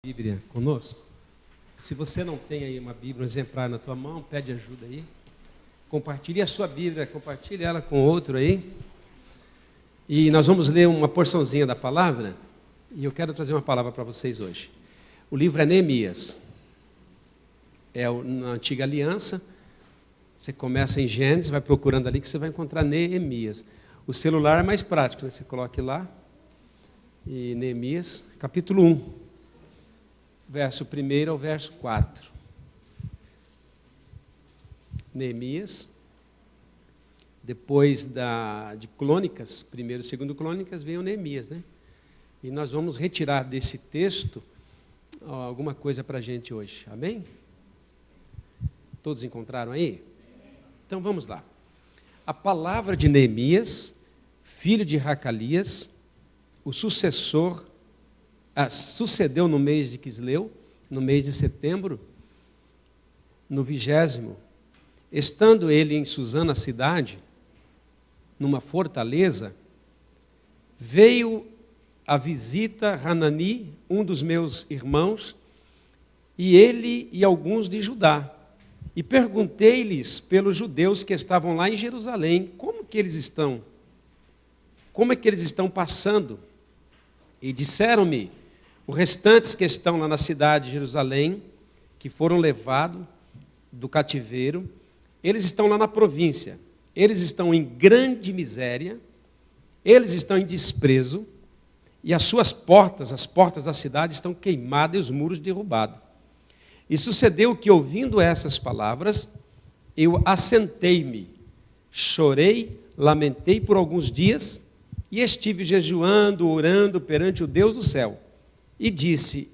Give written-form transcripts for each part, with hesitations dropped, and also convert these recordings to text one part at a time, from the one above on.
Bíblia conosco. Se você não tem aí uma Bíblia, um exemplar na tua mão, pede ajuda aí. Compartilhe a sua Bíblia, compartilhe ela com outro aí. E nós vamos ler uma porçãozinha da palavra. E eu quero trazer uma palavra para vocês hoje. O livro é Neemias. É na Antiga Aliança. Você começa em Gênesis, vai procurando ali que você vai encontrar Neemias. O celular é mais prático, né? Você coloca lá. E Neemias, capítulo 1. Verso 1 ao verso 4. Neemias, depois de Crônicas, 1º e 2º Crônicas, veio Neemias, né? E nós vamos retirar desse texto alguma coisa para a gente hoje, amém? Todos encontraram aí? Então vamos lá. A palavra de Neemias, filho de Racalias, o sucessor sucedeu no mês de Quisleu, no mês de setembro, no 20º, estando ele em Susana cidade, numa fortaleza, veio a visita Hanani, um dos meus irmãos, e ele e alguns de Judá. E perguntei-lhes pelos judeus que estavam lá em Jerusalém, como é que eles estão passando? E disseram-me, os restantes que estão lá na cidade de Jerusalém, que foram levados do cativeiro, eles estão lá na província, eles estão em grande miséria, eles estão em desprezo, e as suas portas, as portas da cidade estão queimadas e os muros derrubados. E sucedeu que, ouvindo essas palavras, eu assentei-me, chorei, lamentei por alguns dias, e estive jejuando, orando perante o Deus do céu. E disse,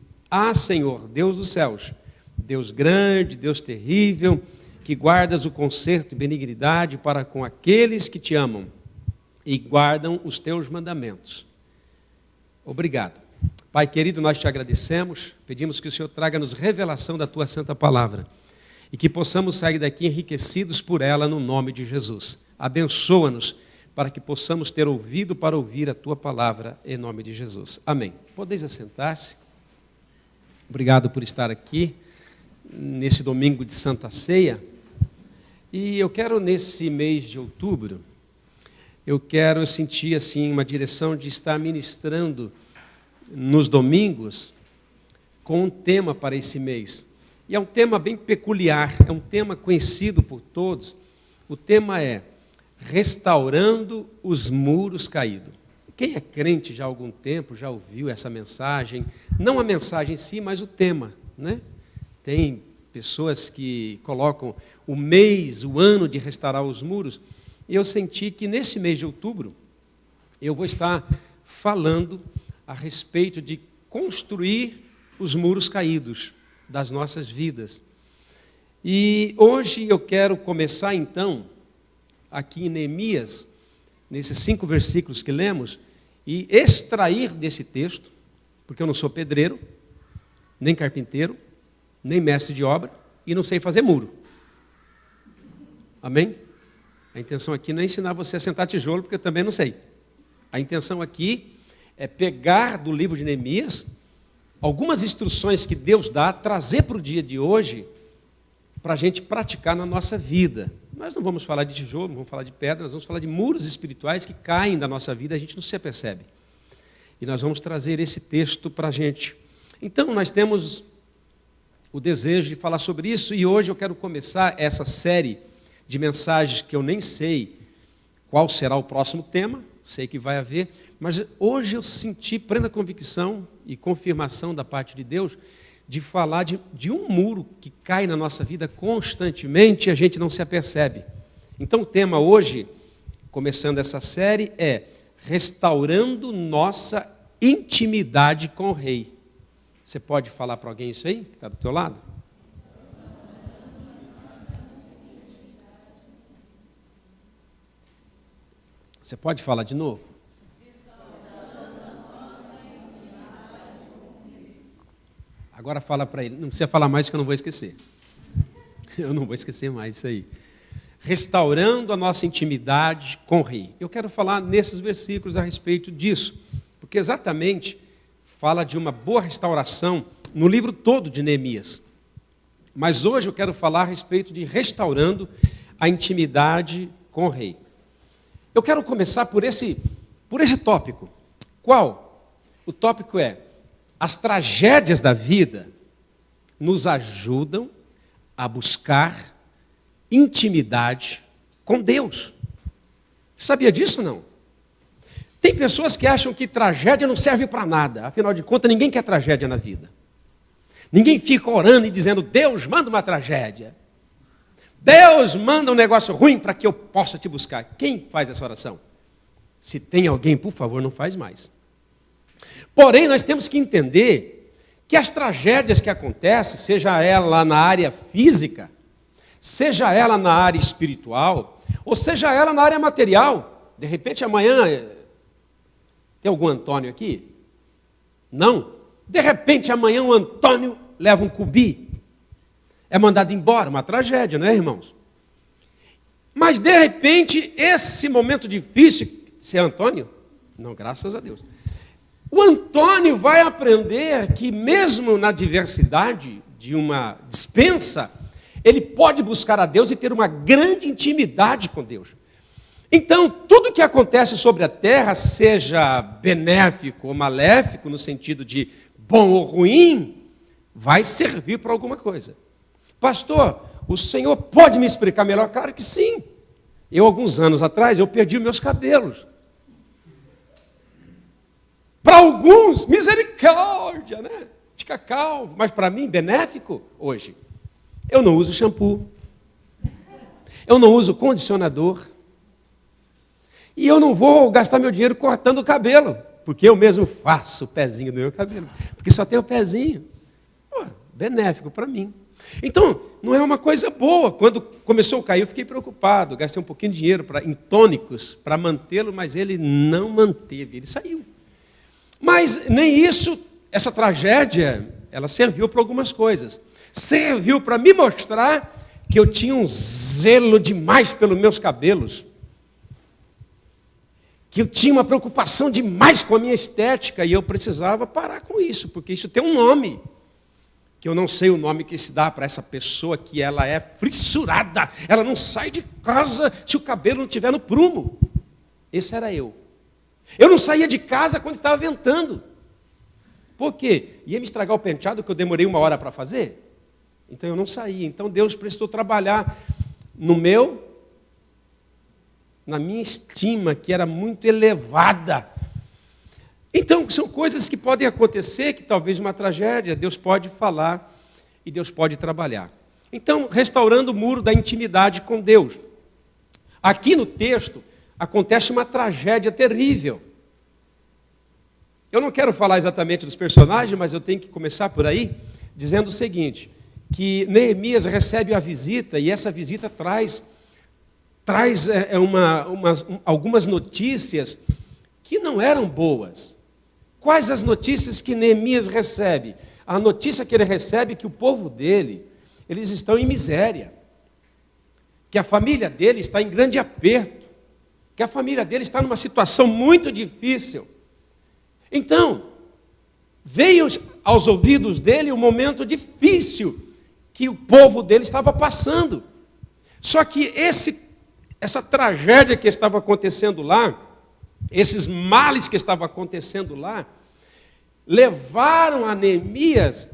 Senhor, Deus dos céus, Deus grande, Deus terrível, que guardas o conserto e benignidade para com aqueles que te amam e guardam os teus mandamentos. Obrigado. Pai querido, nós te agradecemos, pedimos que o Senhor traga-nos revelação da tua santa palavra e que possamos sair daqui enriquecidos por ela no nome de Jesus. Abençoa-nos para que possamos ter ouvido para ouvir a tua palavra em nome de Jesus. Amém. Podeis assentar-se. Obrigado por estar aqui nesse domingo de Santa Ceia. E eu quero, nesse mês de outubro, eu sentir assim uma direção de estar ministrando nos domingos com um tema para esse mês. E é um tema bem peculiar, é um tema conhecido por todos. O tema é restaurando os muros caídos. Quem é crente já há algum tempo, já ouviu essa mensagem, não a mensagem em si, mas o tema, né? Tem pessoas que colocam o mês, o ano de restaurar os muros, e eu senti que nesse mês de outubro, eu vou estar falando a respeito de construir os muros caídos das nossas vidas. E hoje eu quero começar então, aqui em Neemias, nesses 5 versículos que lemos, e extrair desse texto, porque eu não sou pedreiro, nem carpinteiro, nem mestre de obra, e não sei fazer muro. Amém? A intenção aqui não é ensinar você a sentar tijolo, porque eu também não sei. A intenção aqui é pegar do livro de Neemias algumas instruções que Deus dá, trazer para o dia de hoje, para a gente praticar na nossa vida. Nós não vamos falar de tijolo, não vamos falar de pedra, nós vamos falar de muros espirituais que caem da nossa vida e a gente não se apercebe. E nós vamos trazer esse texto para a gente. Então, nós temos o desejo de falar sobre isso e hoje eu quero começar essa série de mensagens que eu nem sei qual será o próximo tema, sei que vai haver, mas hoje eu senti plena convicção e confirmação da parte de Deus de falar de um muro que cai na nossa vida constantemente e a gente não se apercebe. Então o tema hoje, começando essa série, é restaurando nossa intimidade com o Rei. Você pode falar para alguém isso aí, que está do teu lado? Você pode falar de novo? Agora fala para ele, não precisa falar mais que eu não vou esquecer. Eu não vou esquecer mais isso aí. Restaurando a nossa intimidade com o Rei. Eu quero falar nesses versículos a respeito disso, porque exatamente fala de uma boa restauração no livro todo de Neemias. Mas hoje eu quero falar a respeito de restaurando a intimidade com o rei. Eu quero começar por esse tópico. Qual? O tópico é: as tragédias da vida nos ajudam a buscar intimidade com Deus. Sabia disso, não? Tem pessoas que acham que tragédia não serve para nada. Afinal de contas, ninguém quer tragédia na vida. Ninguém fica orando e dizendo: Deus, manda uma tragédia. Deus, manda um negócio ruim para que eu possa te buscar. Quem faz essa oração? Se tem alguém, por favor, não faz mais. Porém, nós temos que entender que as tragédias que acontecem, seja ela na área física, seja ela na área espiritual, ou seja ela na área material. De repente, amanhã... Tem algum Antônio aqui? Não? De repente, amanhã o Antônio leva um cubi. É mandado embora, uma tragédia, não é, irmãos? Mas, de repente, esse momento difícil... Você é Antônio? Não, graças a Deus. O Antônio vai aprender que mesmo na diversidade de uma dispensa, ele pode buscar a Deus e ter uma grande intimidade com Deus. Então, tudo que acontece sobre a terra, seja benéfico ou maléfico, no sentido de bom ou ruim, vai servir para alguma coisa. Pastor, o senhor pode me explicar melhor? Claro que sim. Eu, alguns anos atrás, eu perdi meus cabelos. Para alguns, misericórdia, né? Fica calvo. Mas para mim, benéfico, hoje. Eu não uso shampoo. Eu não uso condicionador. E eu não vou gastar meu dinheiro cortando o cabelo, porque eu mesmo faço o pezinho do meu cabelo, porque só tem o pezinho. Pô, benéfico para mim. Então, não é uma coisa boa. Quando começou a cair, eu fiquei preocupado. Gastei um pouquinho de dinheiro em tônicos para mantê-lo, mas ele não manteve, ele saiu. Mas nem isso, essa tragédia, ela serviu para algumas coisas. Serviu para me mostrar que eu tinha um zelo demais pelos meus cabelos, que eu tinha uma preocupação demais com a minha estética, e eu precisava parar com isso, porque isso tem um nome, que eu não sei o nome que se dá para essa pessoa, que ela é fissurada, ela não sai de casa se o cabelo não estiver no prumo. Esse era eu. Eu não saía de casa quando estava ventando. Por quê? Ia me estragar o penteado que eu demorei 1 hora para fazer? Então eu não saía. Então Deus precisou trabalhar na minha estima, que era muito elevada. Então, são coisas que podem acontecer, que talvez uma tragédia, Deus pode falar e Deus pode trabalhar. Então, restaurando o muro da intimidade com Deus. Aqui no texto, acontece uma tragédia terrível. Eu não quero falar exatamente dos personagens, mas eu tenho que começar por aí, dizendo o seguinte, que Neemias recebe a visita, e essa visita traz algumas notícias que não eram boas. Quais as notícias que Neemias recebe? A notícia que ele recebe é que o povo dele, eles estão em miséria, que a família dele está em grande aperto, que a família dele está numa situação muito difícil. Então, veio aos ouvidos dele um momento difícil que o povo dele estava passando. Só que essa tragédia que estava acontecendo lá, esses males que estavam acontecendo lá, levaram a Neemias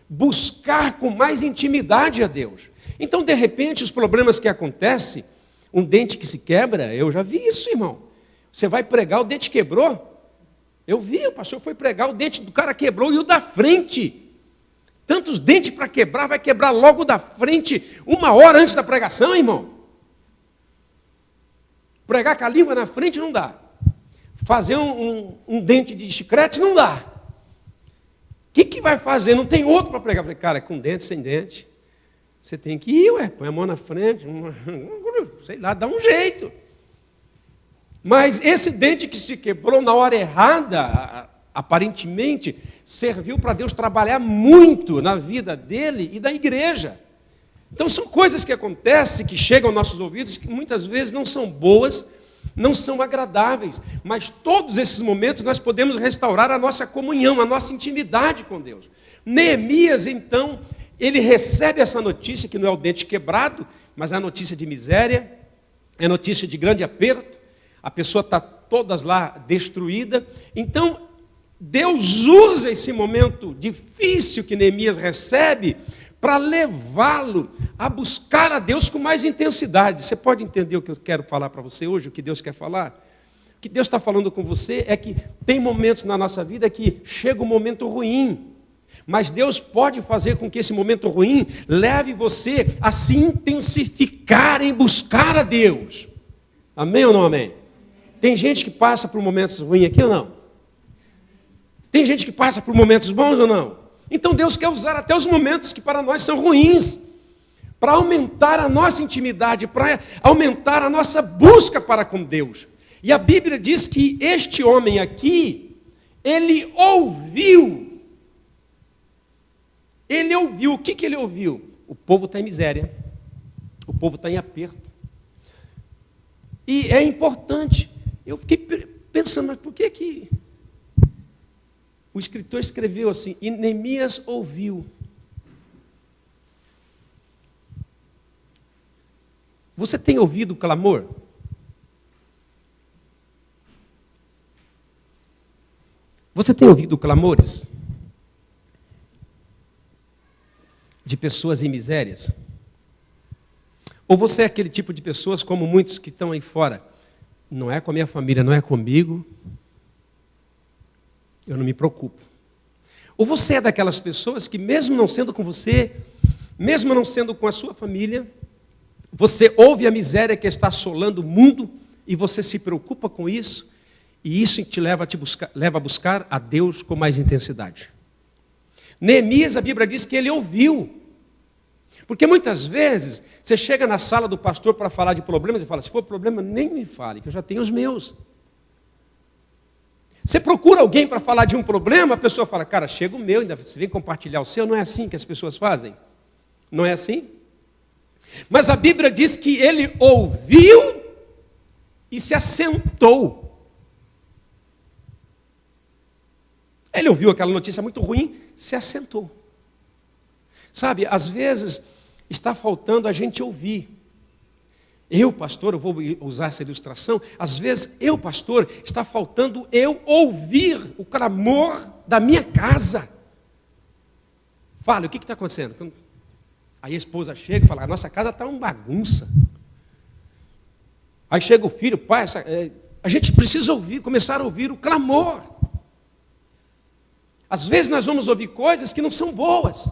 buscar com mais intimidade a Deus. Então, de repente, os problemas que acontecem, um dente que se quebra, eu já vi isso, irmão. Você vai pregar, o dente quebrou. Eu vi, o pastor foi pregar, o dente do cara quebrou e o da frente. Tantos dentes para quebrar, vai quebrar logo da frente, 1 hora antes da pregação, irmão. Pregar com a língua na frente não dá. Fazer um dente de chiclete não dá. O que vai fazer? Não tem outro para pregar. Eu falei, cara, com dente, sem dente, você tem que ir, põe a mão na frente, sei lá, dá um jeito. Mas esse dente que se quebrou na hora errada, aparentemente, serviu para Deus trabalhar muito na vida dele e da igreja. Então são coisas que acontecem, que chegam aos nossos ouvidos, que muitas vezes não são boas, não são agradáveis, mas todos esses momentos nós podemos restaurar a nossa comunhão, a nossa intimidade com Deus. Neemias, então, ele recebe essa notícia, que não é o dente quebrado, mas é a notícia de miséria, é a notícia de grande aperto, a pessoa está todas lá destruída. Então, Deus usa esse momento difícil que Neemias recebe para levá-lo a buscar a Deus com mais intensidade. Você pode entender o que eu quero falar para você hoje, o que Deus quer falar? O que Deus está falando com você é que tem momentos na nossa vida que chega um momento ruim, mas Deus pode fazer com que esse momento ruim leve você a se intensificar em buscar a Deus. Amém ou não amém? Tem gente que passa por momentos ruins aqui ou não? Tem gente que passa por momentos bons ou não? Então Deus quer usar até os momentos que para nós são ruins, para aumentar a nossa intimidade, para aumentar a nossa busca para com Deus. E a Bíblia diz que este homem aqui, ele ouviu. Ele ouviu. O que ele ouviu? O povo está em miséria. O povo está em aperto. E é importante. Eu fiquei pensando, mas por que o escritor escreveu assim? E Neemias ouviu. Você tem ouvido o clamor? Você tem ouvido clamores de pessoas em misérias? Ou você é aquele tipo de pessoas, como muitos que estão aí fora, não é com a minha família, não é comigo, eu não me preocupo. Ou você é daquelas pessoas que, mesmo não sendo com você, mesmo não sendo com a sua família, você ouve a miséria que está assolando o mundo e você se preocupa com isso, e isso te leva a buscar a Deus com mais intensidade. Neemias, a Bíblia diz que ele ouviu. Porque muitas vezes você chega na sala do pastor para falar de problemas e fala, se for problema, nem me fale, que eu já tenho os meus. Você procura alguém para falar de um problema, a pessoa fala, cara, chega o meu, ainda você vem compartilhar o seu. Não é assim que as pessoas fazem? Não é assim? Mas a Bíblia diz que ele ouviu e se assentou. Ele ouviu aquela notícia muito ruim, se assentou. Sabe, às vezes está faltando a gente ouvir. Eu, pastor, eu vou usar essa ilustração. Às vezes, eu, pastor, está faltando eu ouvir o clamor da minha casa. Fala, o que está acontecendo? Aí a esposa chega e fala, a nossa casa está uma bagunça. Aí chega o filho, pai, a gente precisa ouvir, começar a ouvir o clamor. Às vezes nós vamos ouvir coisas que não são boas.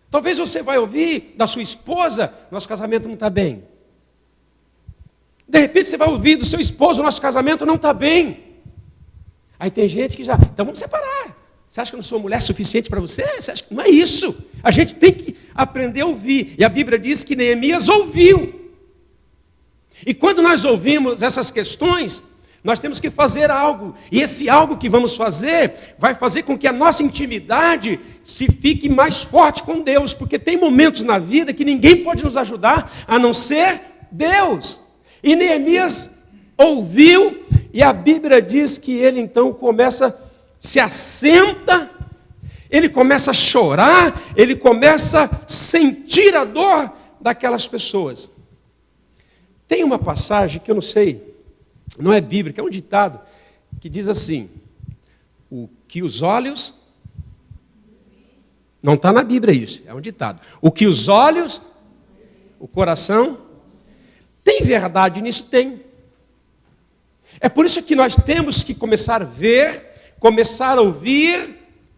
Talvez você vai ouvir da sua esposa, nosso casamento não está bem. De repente você vai ouvir do seu esposo, nosso casamento não está bem. Aí tem gente que já, então vamos separar. Você acha que eu não sou mulher suficiente para você? Você acha que não é isso? A gente tem que aprender a ouvir. E a Bíblia diz que Neemias ouviu. E quando nós ouvimos essas questões, nós temos que fazer algo. E esse algo que vamos fazer vai fazer com que a nossa intimidade se fique mais forte com Deus. Porque tem momentos na vida que ninguém pode nos ajudar a não ser Deus. E Neemias ouviu, e a Bíblia diz que ele então se assenta, ele começa a chorar, ele começa a sentir a dor daquelas pessoas. Tem uma passagem que eu não sei, não é bíblica, é um ditado, que diz assim, o que os olhos, não está na Bíblia isso, é um ditado, o que os olhos, o coração, tem verdade nisso? Tem. É por isso que nós temos que começar a ver, começar a ouvir,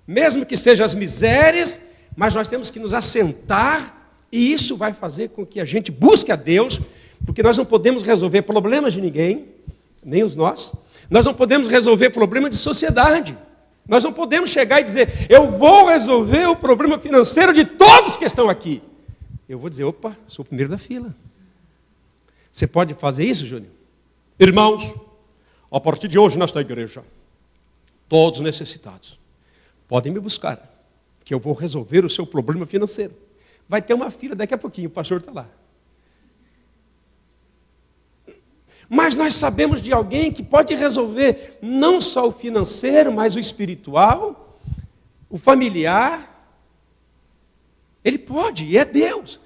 mesmo que sejam as misérias, mas nós temos que nos assentar, e isso vai fazer com que a gente busque a Deus, porque nós não podemos resolver problemas de ninguém, nem os nossos. Nós não podemos resolver problemas de sociedade. Nós não podemos chegar e dizer, eu vou resolver o problema financeiro de todos que estão aqui. Eu vou dizer, opa, sou o primeiro da fila. Você pode fazer isso, Júnior? Irmãos, a partir de hoje nesta igreja, todos necessitados, podem me buscar, que eu vou resolver o seu problema financeiro. Vai ter uma fila daqui a pouquinho, o pastor está lá. Mas nós sabemos de alguém que pode resolver não só o financeiro, mas o espiritual, o familiar. Ele pode, e é Deus.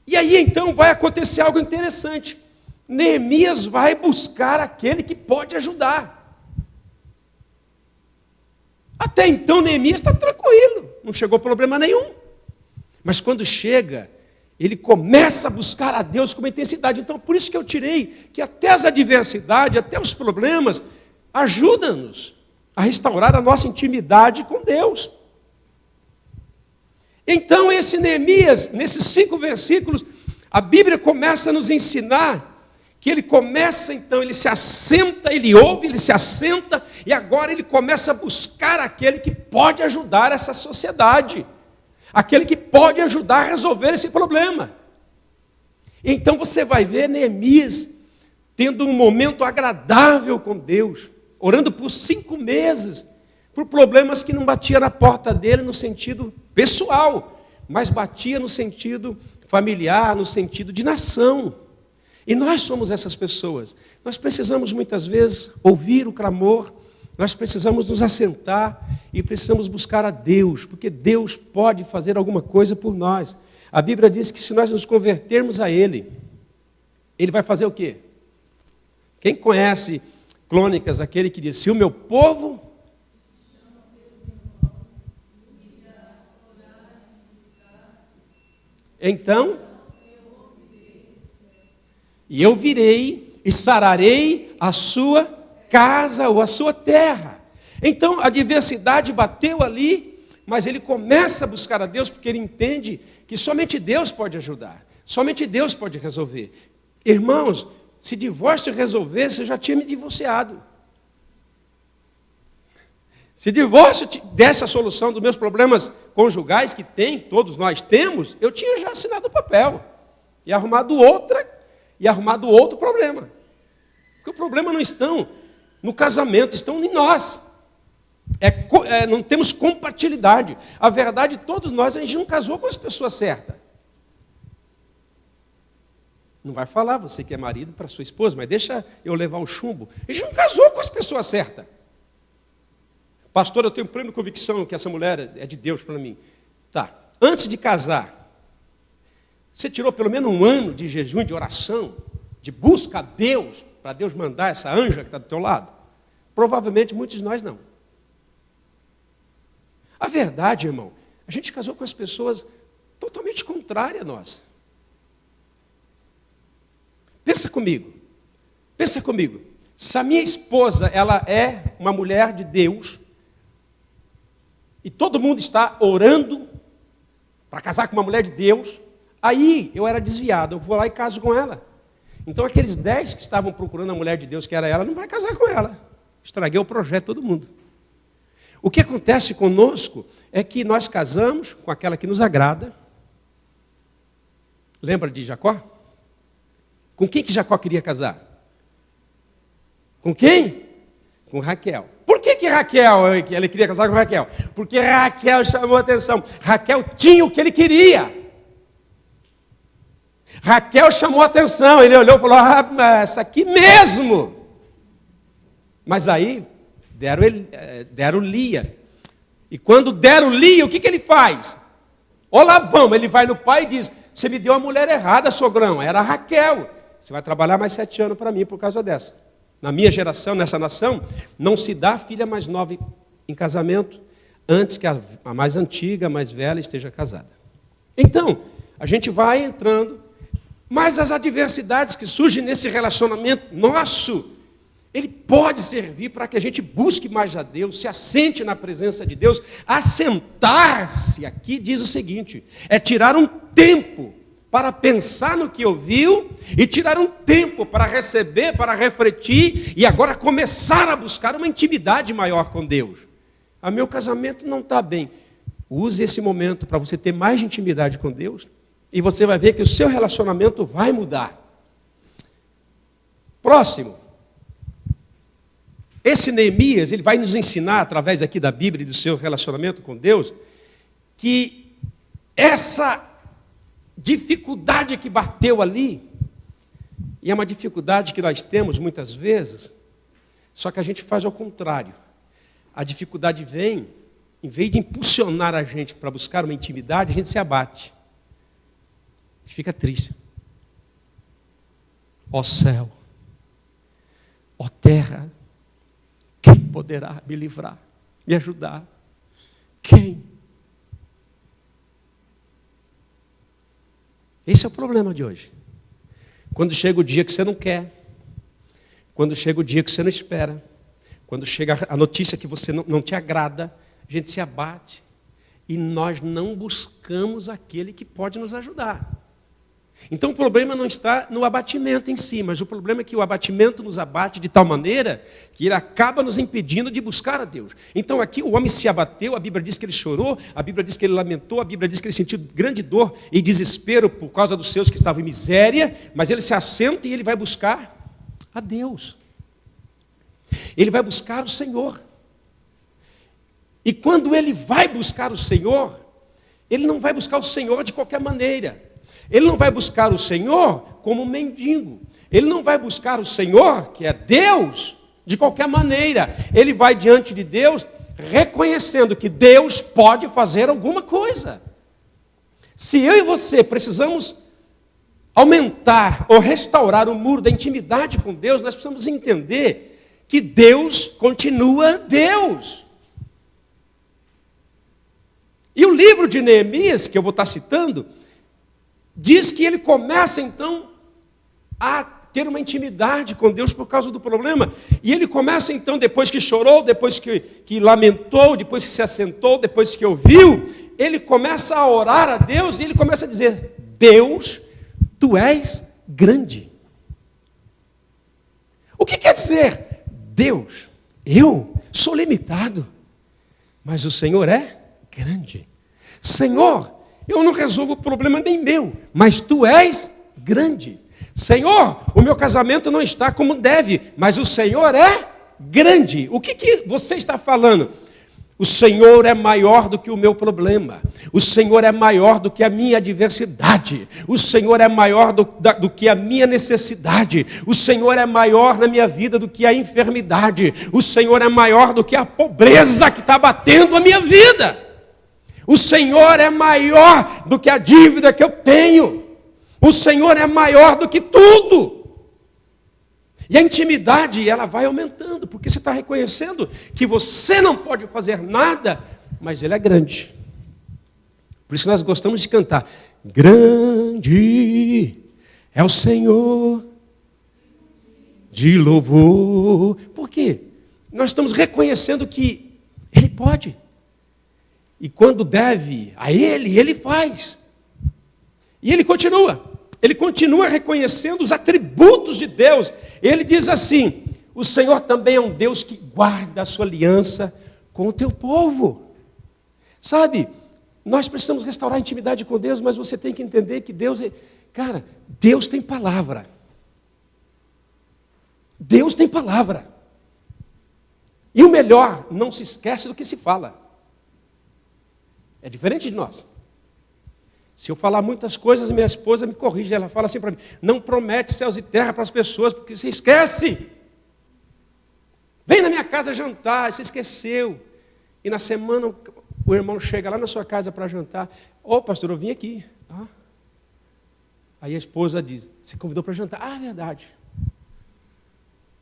E aí então vai acontecer algo interessante. Neemias vai buscar aquele que pode ajudar. Até então Neemias está tranquilo, não chegou problema nenhum. Mas quando chega, ele começa a buscar a Deus com uma intensidade. Então, por isso que eu tirei que até as adversidades, até os problemas, ajudam-nos a restaurar a nossa intimidade com Deus. Então, esse Neemias, nesses 5 versículos, a Bíblia começa a nos ensinar que ele começa, então, ele se assenta, ele ouve, ele se assenta, e agora ele começa a buscar aquele que pode ajudar essa sociedade, aquele que pode ajudar a resolver esse problema. Então você vai ver Neemias tendo um momento agradável com Deus, orando por 5 meses, por problemas que não batia na porta dele no sentido pessoal, mas batia no sentido familiar, no sentido de nação. E nós somos essas pessoas. Nós precisamos muitas vezes ouvir o clamor, nós precisamos nos assentar e precisamos buscar a Deus, porque Deus pode fazer alguma coisa por nós. A Bíblia diz que se nós nos convertermos a Ele, Ele vai fazer o quê? Quem conhece Crônicas, aquele que diz, se o meu povo... Então... E eu virei e sararei a sua casa ou a sua terra. Então a adversidade bateu ali, mas ele começa a buscar a Deus porque ele entende que somente Deus pode ajudar, somente Deus pode resolver. Irmãos, se divórcio resolvesse, eu já tinha me divorciado. Se divórcio desse a solução dos meus problemas conjugais que tem, todos nós temos, eu tinha já assinado o papel e arrumado outro problema. Porque o problema não estão no casamento, estão em nós. Não temos compatibilidade. A verdade, todos nós, a gente não casou com as pessoas certas. Não vai falar, você que é marido, para sua esposa, mas deixa eu levar o chumbo. A gente não casou com as pessoas certas. Pastor, eu tenho plena convicção que essa mulher é de Deus para mim. Tá, antes de casar, você tirou pelo menos 1 ano de jejum, de oração, de busca a Deus, para Deus mandar essa anja que está do teu lado? Provavelmente muitos de nós não. A verdade, irmão, a gente casou com as pessoas totalmente contrárias a nós. Pensa comigo. Se a minha esposa, ela é uma mulher de Deus, e todo mundo está orando para casar com uma mulher de Deus, aí eu era desviado, eu vou lá e caso com ela. Então aqueles 10 que estavam procurando a mulher de Deus, que era ela, não vai casar com ela. Estraguei o projeto de todo mundo. O que acontece conosco é que nós casamos com aquela que nos agrada. Lembra de Jacó? Com quem que Jacó queria casar? Com quem? Com Raquel. Por que Raquel, ele queria casar com Raquel? Porque Raquel chamou a atenção. Raquel tinha o que ele queria. Raquel chamou a atenção, ele olhou e falou, essa aqui mesmo. Mas aí, deram Lia. E quando deram Lia, o que ele faz? Olá, vamos, ele vai no pai e diz, você me deu a mulher errada, sogrão, era a Raquel. Você vai trabalhar mais 7 anos para mim por causa dessa. Na minha geração, nessa nação, não se dá a filha mais nova em casamento antes que a mais antiga, a mais velha esteja casada. Então, a gente vai entrando, mas as adversidades que surgem nesse relacionamento nosso, ele pode servir para que a gente busque mais a Deus, se assente na presença de Deus. Assentar-se aqui diz o seguinte, é tirar um tempo para pensar no que ouviu e tirar um tempo para receber, para refletir e agora começar a buscar uma intimidade maior com Deus. Meu casamento não está bem. Use esse momento para você ter mais intimidade com Deus e você vai ver que o seu relacionamento vai mudar. Próximo. Esse Neemias, ele vai nos ensinar, através aqui da Bíblia e do seu relacionamento com Deus, que essa dificuldade que bateu ali, E é uma dificuldade que nós temos muitas vezes, só que a gente faz ao contrário. A dificuldade vem, em vez de impulsionar a gente para buscar uma intimidade, a gente se abate. A gente fica triste. Ó céu, ó terra, quem poderá me livrar, me ajudar? Quem? Esse é o problema de hoje. Quando chega o dia que você não quer, quando chega o dia que você não espera, quando chega a notícia que você não te agrada, a gente se abate e nós não buscamos aquele que pode nos ajudar. Então o problema não está no abatimento em si, mas o problema é que o abatimento nos abate de tal maneira que ele acaba nos impedindo de buscar a Deus. Então aqui o homem se abateu, a Bíblia diz que ele chorou, a Bíblia diz que ele lamentou, a Bíblia diz que ele sentiu grande dor e desespero por causa dos seus que estavam em miséria, mas ele se assenta e ele vai buscar a Deus. Ele vai buscar o Senhor. E quando ele vai buscar o Senhor, ele não vai buscar o Senhor de qualquer maneira. Ele não vai buscar o Senhor como um mendigo. Ele não vai buscar o Senhor, que é Deus, de qualquer maneira. Ele vai diante de Deus reconhecendo que Deus pode fazer alguma coisa. Se eu e você precisamos aumentar ou restaurar o muro da intimidade com Deus, nós precisamos entender que Deus continua Deus. E o livro de Neemias, que eu vou estar citando, diz que ele começa então a ter uma intimidade com Deus por causa do problema. E ele começa então, depois que chorou, depois que lamentou, depois que se assentou, depois que ouviu, ele começa a orar a Deus e ele começa a dizer: Deus, tu és grande. O que quer dizer? Deus, eu sou limitado, mas o Senhor é grande. Senhor, eu não resolvo o problema nem meu, mas tu és grande. Senhor, o meu casamento não está como deve, mas o Senhor é grande. O que você está falando? O Senhor é maior do que o meu problema. O Senhor é maior do que a minha adversidade. O Senhor é maior do que a minha necessidade. O Senhor é maior na minha vida do que a enfermidade. O Senhor é maior do que a pobreza que está batendo a minha vida. O Senhor é maior do que a dívida que eu tenho. O Senhor é maior do que tudo. E a intimidade, ela vai aumentando, porque você está reconhecendo que você não pode fazer nada, mas Ele é grande. Por isso nós gostamos de cantar: grande é o Senhor de louvor. Por quê? Nós estamos reconhecendo que Ele pode. E quando deve a Ele, Ele faz. E Ele continua reconhecendo os atributos de Deus. Ele diz assim: o Senhor também é um Deus que guarda a sua aliança com o teu povo. Sabe, nós precisamos restaurar a intimidade com Deus, mas você tem que entender que Deus Deus tem palavra. Deus tem palavra. E o melhor, não se esquece do que se fala. É diferente de nós. Se eu falar muitas coisas, minha esposa me corrige. Ela fala assim para mim: não promete céus e terra para as pessoas, porque você esquece. Vem na minha casa jantar, você esqueceu. E na semana o irmão chega lá na sua casa para jantar. Ô pastor, eu vim aqui. Aí a esposa diz: você convidou para jantar? Ah, é verdade.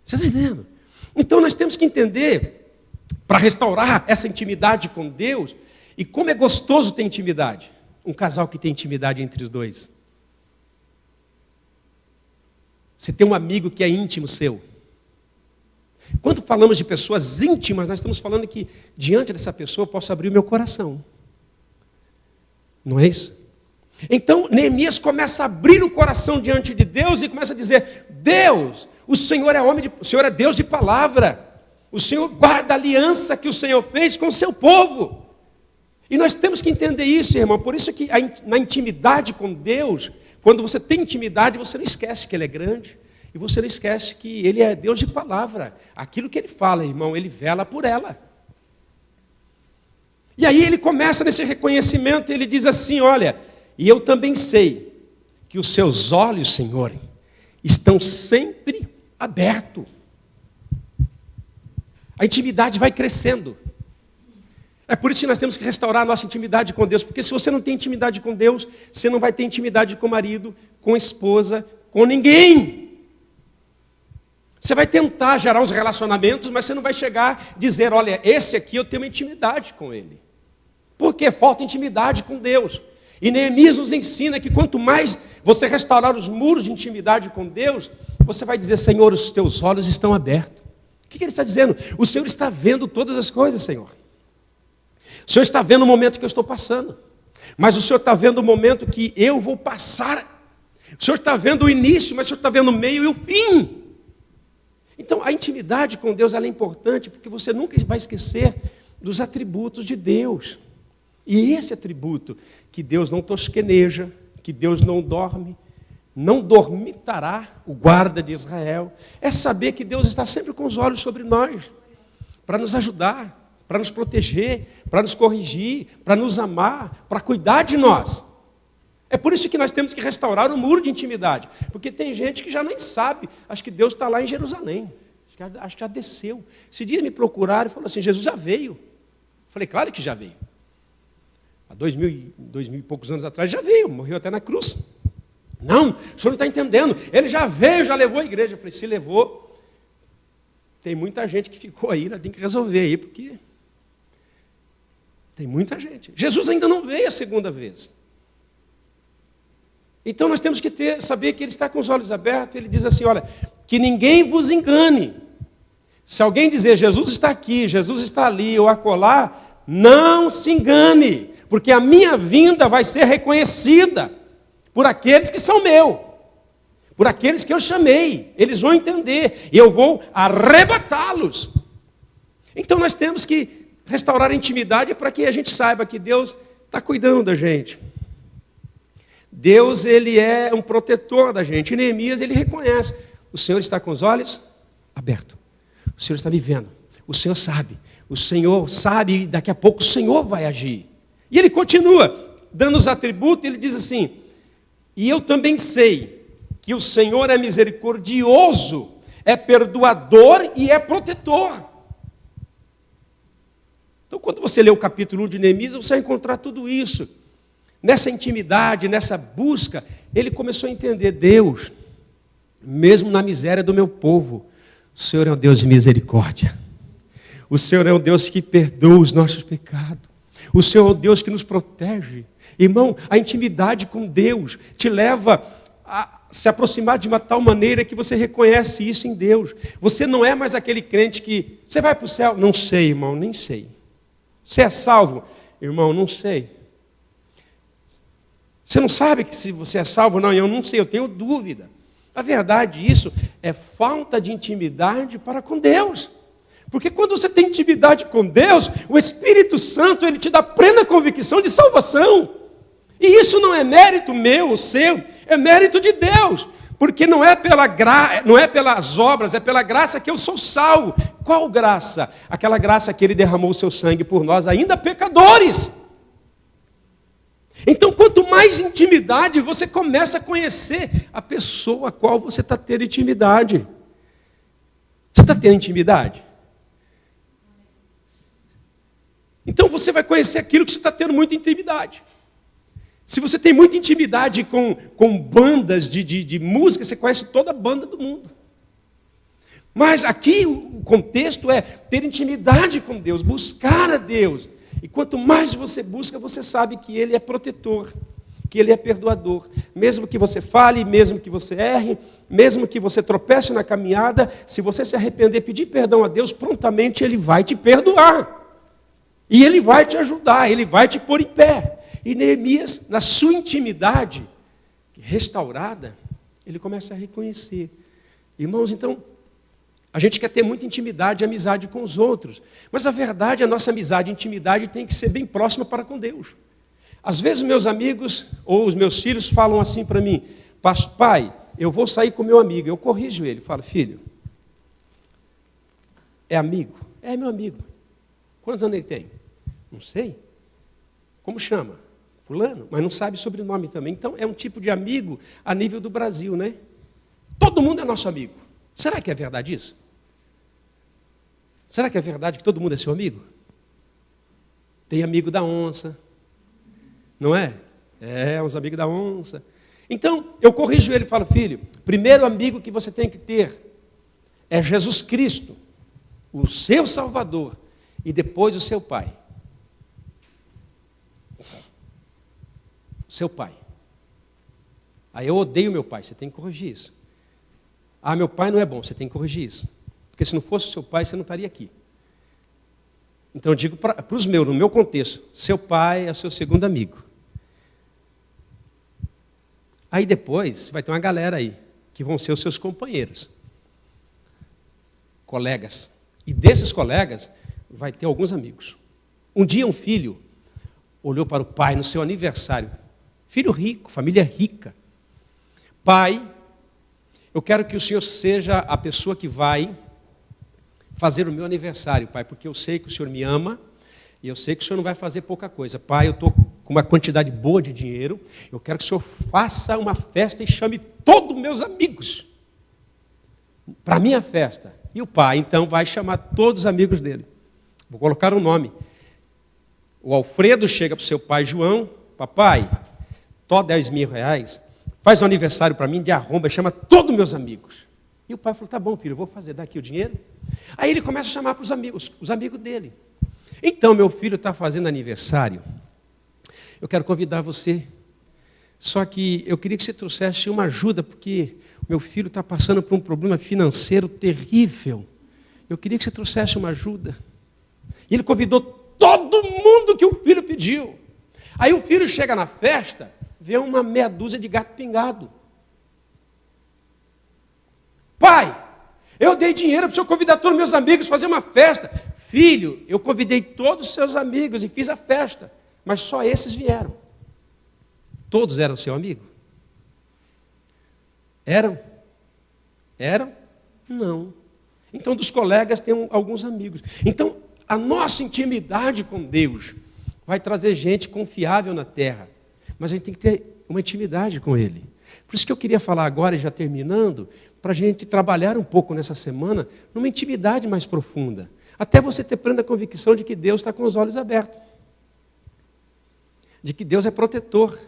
Você está entendendo? Então nós temos que entender, para restaurar essa intimidade com Deus, e como é gostoso ter intimidade. Um casal que tem intimidade entre os dois. Você tem um amigo que é íntimo seu. Quando falamos de pessoas íntimas, nós estamos falando que diante dessa pessoa eu posso abrir o meu coração. Não é isso? Então Neemias começa a abrir o coração diante de Deus e começa a dizer: Deus, o Senhor é o Senhor é Deus de palavra. O Senhor guarda a aliança que o Senhor fez com o seu povo. E nós temos que entender isso, irmão. Por isso que na intimidade com Deus, quando você tem intimidade, você não esquece que Ele é grande. E você não esquece que Ele é Deus de palavra. Aquilo que Ele fala, irmão, Ele vela por ela. E aí ele começa nesse reconhecimento, ele diz assim: olha, e eu também sei que os seus olhos, Senhor, estão sempre abertos. A intimidade vai crescendo. É por isso que nós temos que restaurar a nossa intimidade com Deus, porque se você não tem intimidade com Deus, você não vai ter intimidade com o marido, com a esposa, com ninguém. Você vai tentar gerar uns relacionamentos, mas você não vai chegar a dizer, olha, esse aqui eu tenho uma intimidade com ele. Por quê? Falta intimidade com Deus. E Neemias nos ensina que quanto mais você restaurar os muros de intimidade com Deus, você vai dizer, Senhor, os teus olhos estão abertos. O que ele está dizendo? O Senhor está vendo todas as coisas, Senhor. O Senhor está vendo o momento que eu estou passando. Mas o Senhor está vendo o momento que eu vou passar. O Senhor está vendo o início, mas o Senhor está vendo o meio e o fim. Então, a intimidade com Deus ela é importante, porque você nunca vai esquecer dos atributos de Deus. E esse atributo, que Deus não tosqueneja, que Deus não dorme, não dormitará o guarda de Israel, é saber que Deus está sempre com os olhos sobre nós, para nos ajudar, para nos proteger, para nos corrigir, para nos amar, para cuidar de nós. É por isso que nós temos que restaurar o muro de intimidade, porque tem gente que já nem sabe, acho que Deus está lá em Jerusalém, acho que já desceu. Esse dia me procuraram e falaram assim, Jesus já veio. Eu falei, claro que já veio. Há 2000 e poucos anos atrás já veio, morreu até na cruz. Não, o senhor não está entendendo, ele já veio, já levou a igreja. Eu falei, se levou, tem muita gente que ficou aí, nós temos que resolver aí, porque tem muita gente. Jesus ainda não veio a segunda vez. Então nós temos que saber que ele está com os olhos abertos, ele diz assim, olha, que ninguém vos engane. Se alguém dizer, Jesus está aqui, Jesus está ali, ou acolá, não se engane, porque a minha vinda vai ser reconhecida por aqueles que são meus, por aqueles que eu chamei, eles vão entender, e eu vou arrebatá-los. Então nós temos que restaurar a intimidade para que a gente saiba que Deus está cuidando da gente. Deus, ele é um protetor da gente. E Neemias, ele reconhece, o Senhor está com os olhos abertos, o Senhor está me vendo, o Senhor sabe e daqui a pouco o Senhor vai agir. E ele continua, dando os atributos, ele diz assim, e eu também sei que o Senhor é misericordioso, é perdoador e é protetor. Então, quando você lê o capítulo 1 de Neemias, você vai encontrar tudo isso. Nessa intimidade, nessa busca, ele começou a entender, Deus, mesmo na miséria do meu povo, o Senhor é um Deus de misericórdia. O Senhor é um Deus que perdoa os nossos pecados. O Senhor é um Deus que nos protege. Irmão, a intimidade com Deus te leva a se aproximar de uma tal maneira que você reconhece isso em Deus. Você não é mais aquele crente que, você vai para o céu? Não sei, irmão, nem sei. Você é salvo? Irmão, não sei. Você não sabe que se você é salvo? Não, eu não sei, eu tenho dúvida. Na verdade, isso é falta de intimidade para com Deus. Porque quando você tem intimidade com Deus, o Espírito Santo, ele te dá plena convicção de salvação. E isso não é mérito meu ou seu, é mérito de Deus. Porque não é pelas obras, é pela graça que eu sou salvo. Qual graça? Aquela graça que ele derramou o seu sangue por nós, ainda pecadores. Então, quanto mais intimidade, você começa a conhecer a pessoa a qual você está tendo intimidade. Você está tendo intimidade? Então, você vai conhecer aquilo que você está tendo muita intimidade. Se você tem muita intimidade com bandas de música, você conhece toda a banda do mundo. Mas aqui o contexto é ter intimidade com Deus, buscar a Deus. E quanto mais você busca, você sabe que Ele é protetor, que Ele é perdoador. Mesmo que você fale, mesmo que você erre, mesmo que você tropece na caminhada, se você se arrepender, pedir perdão a Deus, prontamente Ele vai te perdoar. E Ele vai te ajudar, Ele vai te pôr em pé. E Neemias, na sua intimidade restaurada, ele começa a reconhecer. Irmãos, então, a gente quer ter muita intimidade e amizade com os outros. Mas a verdade, a nossa amizade e intimidade tem que ser bem próxima para com Deus. Às vezes meus amigos ou os meus filhos falam assim para mim, pai, eu vou sair com meu amigo. Eu corrijo ele, falo, filho, é amigo? É meu amigo. Quantos anos ele tem? Não sei. Como chama? Fulano, mas não sabe sobrenome também. Então, é um tipo de amigo a nível do Brasil, né? todo mundo é nosso amigo. Será que é verdade isso? Será que é verdade que todo mundo é seu amigo? Tem amigo da onça, não é? É, uns amigos da onça. Então, eu corrijo ele e falo, filho, primeiro amigo que você tem que ter é Jesus Cristo, o seu Salvador, e depois o seu pai. O seu pai. Aí eu odeio meu pai, você tem que corrigir isso. Ah, meu pai não é bom, você tem que corrigir isso. Porque se não fosse o seu pai, você não estaria aqui. Então eu digo para os meus, no meu contexto, seu pai é o seu segundo amigo. Aí depois vai ter uma galera aí, que vão ser os seus companheiros, colegas. E desses colegas vai ter alguns amigos. Um dia um filho olhou para o pai no seu aniversário. Filho rico, família rica. Pai, eu quero que o senhor seja a pessoa que vai fazer o meu aniversário, pai, porque eu sei que o senhor me ama e eu sei que o senhor não vai fazer pouca coisa. Pai, eu estou com uma quantidade boa de dinheiro, eu quero que o senhor faça uma festa e chame todos os meus amigos para a minha festa. E o pai, então, vai chamar todos os amigos dele. Vou colocar um nome. O Alfredo chega para o seu pai João, papai, tó 10 mil reais, faz um aniversário para mim de arromba, chama todos os meus amigos. E o pai falou, tá bom, filho, eu vou fazer daqui o dinheiro. Aí ele começa a chamar para os amigos dele. Então, meu filho está fazendo aniversário, eu quero convidar você. Só que eu queria que você trouxesse uma ajuda, porque meu filho está passando por um problema financeiro terrível. Eu queria que você trouxesse uma ajuda. E ele convidou todo mundo que o filho pediu. Aí o filho chega na festa, vê uma meia dúzia de gato pingado. Pai, eu dei dinheiro para o senhor convidar todos os meus amigos fazer uma festa. Filho, eu convidei todos os seus amigos e fiz a festa, mas só esses vieram. Todos eram seu amigo? Eram? Eram? Não. Então, dos colegas tem alguns amigos. Então, a nossa intimidade com Deus vai trazer gente confiável na terra, mas a gente tem que ter uma intimidade com Ele. Por isso que eu queria falar agora, e já terminando, para a gente trabalhar um pouco nessa semana, numa intimidade mais profunda. Até você ter plena convicção de que Deus está com os olhos abertos. De que Deus é protetor.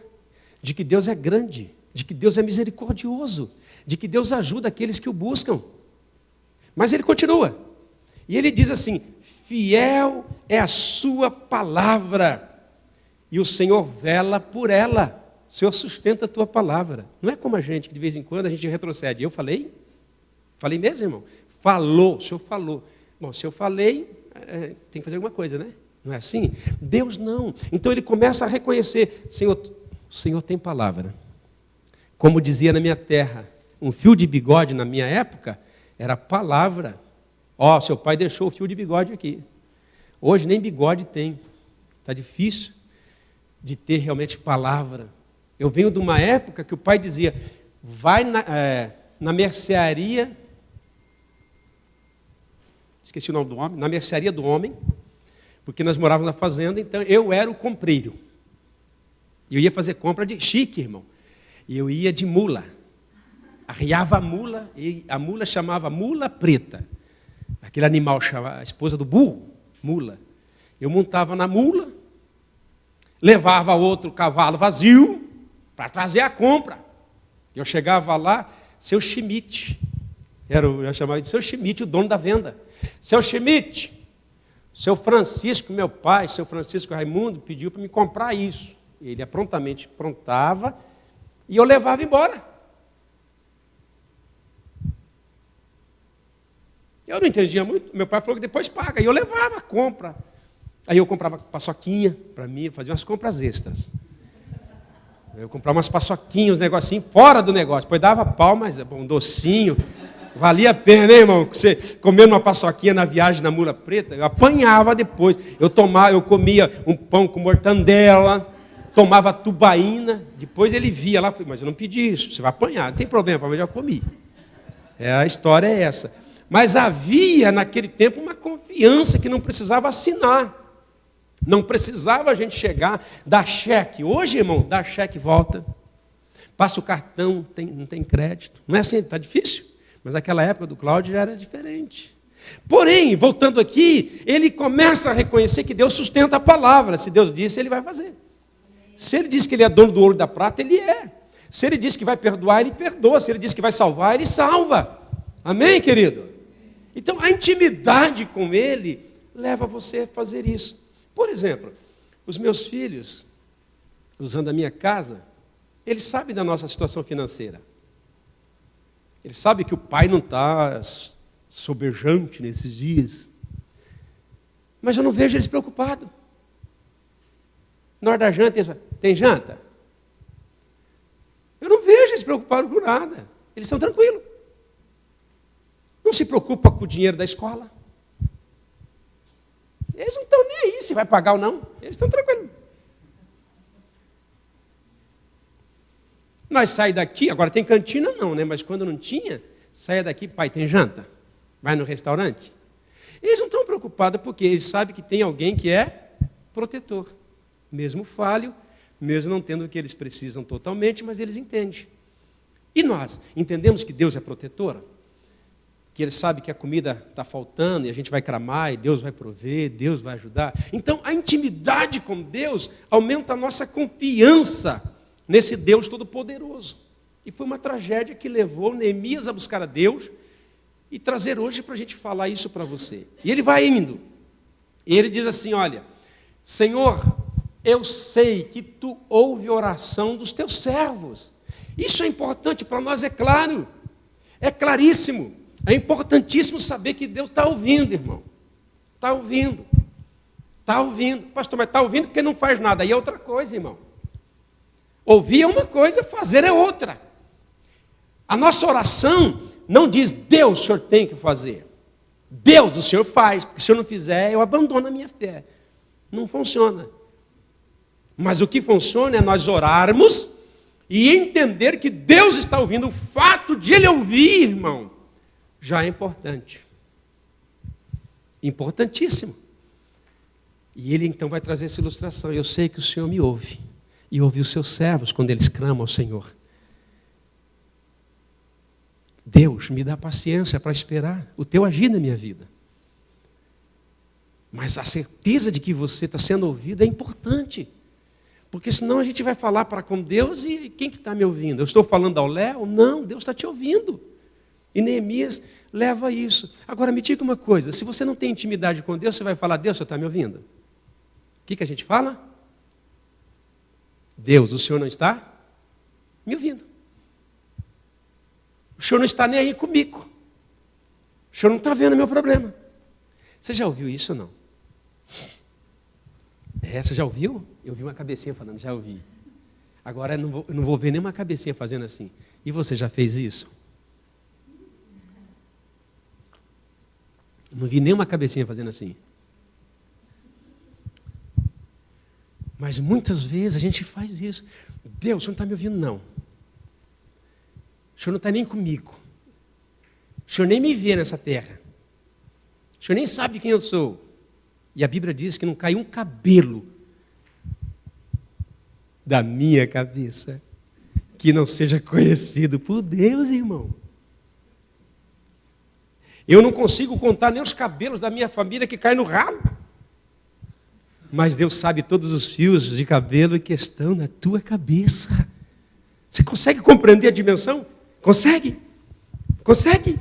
De que Deus é grande. De que Deus é misericordioso. De que Deus ajuda aqueles que o buscam. Mas ele continua. E ele diz assim, fiel é a sua palavra. E o Senhor vela por ela. O Senhor sustenta a tua palavra. Não é como a gente, que de vez em quando a gente retrocede. Eu falei? Falei mesmo, irmão? Falou, o Senhor falou. Bom, se eu falei, tem que fazer alguma coisa, né? Não é assim? Deus não. Então ele começa a reconhecer, Senhor, o Senhor tem palavra. Como dizia na minha terra, um fio de bigode na minha época, era palavra. Ó, seu pai deixou o fio de bigode aqui. Hoje nem bigode tem. Está difícil de ter realmente palavra. Eu venho de uma época que o pai dizia, vai na mercearia, esqueci o nome do homem, na mercearia do homem, porque nós morávamos na fazenda, então eu era o compreiro. Eu ia fazer compra de chique, irmão. E eu ia de mula. Arriava a mula, e a mula chamava mula preta. Aquele animal chamava a esposa do burro, mula. Eu montava na mula, levava outro cavalo vazio, para trazer a compra. Eu chegava lá, seu Schmidt, eu chamava de seu Schmidt, o dono da venda. Seu Schmidt, seu Francisco, meu pai, seu Francisco Raimundo, pediu para me comprar isso. Ele prontamente prontava e eu levava embora. Eu não entendia muito, meu pai falou que depois paga, e eu levava a compra. Aí eu comprava paçoquinha para mim, fazia umas compras extras. Eu comprava umas paçoquinhas, uns negocinhos fora do negócio. Depois dava pau, mas um docinho. Valia a pena, hein, irmão? Você comendo uma paçoquinha na viagem na mula preta, eu apanhava depois. Eu comia um pão com mortandela, tomava tubaína. Depois ele via lá, mas eu não pedi isso, você vai apanhar. Não tem problema, mas eu já comi. A história é essa. Mas havia naquele tempo uma confiança que não precisava assinar. Não precisava a gente chegar, dar cheque. Hoje, irmão, dar cheque volta. Passa o cartão, não tem crédito. Não é assim, está difícil. Mas naquela época do Cláudio já era diferente. Porém, voltando aqui, ele começa a reconhecer que Deus sustenta a palavra. Se Deus disse, ele vai fazer. Se ele diz que ele é dono do ouro e da prata, ele é. Se ele diz que vai perdoar, ele perdoa. Se ele diz que vai salvar, ele salva. Amém, querido? Então, a intimidade com ele leva você a fazer isso. Por exemplo, os meus filhos, usando a minha casa, eles sabem da nossa situação financeira. Eles sabem que o pai não está sobejante nesses dias. Mas eu não vejo eles preocupados. Na hora da janta, eles falam, tem janta? Eu não vejo eles preocupados com nada. Eles estão tranquilos. Não se preocupa com o dinheiro da escola. Eles não estão nem aí se vai pagar ou não. Eles estão tranquilos. Nós saímos daqui, agora tem cantina não, né? Mas quando não tinha, saia daqui, pai, tem janta? Vai no restaurante? Eles não estão preocupados porque eles sabem que tem alguém que é protetor. Mesmo falho, mesmo não tendo o que eles precisam totalmente, mas eles entendem. E nós entendemos que Deus é protetor? Que Ele sabe que a comida está faltando e a gente vai clamar e Deus vai prover, Deus vai ajudar. Então, a intimidade com Deus aumenta a nossa confiança nesse Deus Todo-Poderoso. E foi uma tragédia que levou Neemias a buscar a Deus e trazer hoje para a gente falar isso para você. E ele vai indo. E ele diz assim, olha, Senhor, eu sei que Tu ouve a oração dos Teus servos. Isso é importante para nós, é claro. É claríssimo. É importantíssimo saber que Deus está ouvindo, irmão. Está ouvindo. Está ouvindo. Pastor, mas está ouvindo porque não faz nada. Aí é outra coisa, irmão. Ouvir é uma coisa, fazer é outra. A nossa oração não diz, Deus, o Senhor tem que fazer. Deus, o Senhor faz, porque se eu não fizer, eu abandono a minha fé. Não funciona. Mas o que funciona é nós orarmos e entender que Deus está ouvindo. O fato de Ele ouvir, irmão, já é importante. Importantíssimo. E Ele então vai trazer essa ilustração. Eu sei que o Senhor me ouve. E ouve os seus servos quando eles clamam ao Senhor. Deus, me dá paciência para esperar o Teu agir na minha vida. Mas a certeza de que você está sendo ouvido é importante. Porque senão a gente vai falar para com Deus e quem que está me ouvindo? Eu estou falando ao Léo? Não, Deus está te ouvindo. E Neemias leva isso. Agora me diga uma coisa, se você não tem intimidade com Deus, você vai falar, Deus, o Senhor está me ouvindo? O que a gente fala? Deus, o Senhor não está me ouvindo. O Senhor não está nem aí comigo. O Senhor não está vendo o meu problema. Você já ouviu isso ou não? Você já ouviu? Eu vi uma cabecinha falando, já ouvi. Agora eu não vou ver nenhuma cabecinha fazendo assim. E você já fez isso? Não vi nenhuma cabecinha fazendo assim. Mas muitas vezes a gente faz isso. Deus, o Senhor não está me ouvindo, não. O Senhor não está nem comigo. O Senhor nem me vê nessa terra. O Senhor nem sabe quem eu sou. E a Bíblia diz que não cai um cabelo da minha cabeça que não seja conhecido por Deus, irmão. Eu não consigo contar nem os cabelos da minha família que caem no ralo. Mas Deus sabe todos os fios de cabelo que estão na tua cabeça. Você consegue compreender a dimensão? Consegue? Consegue?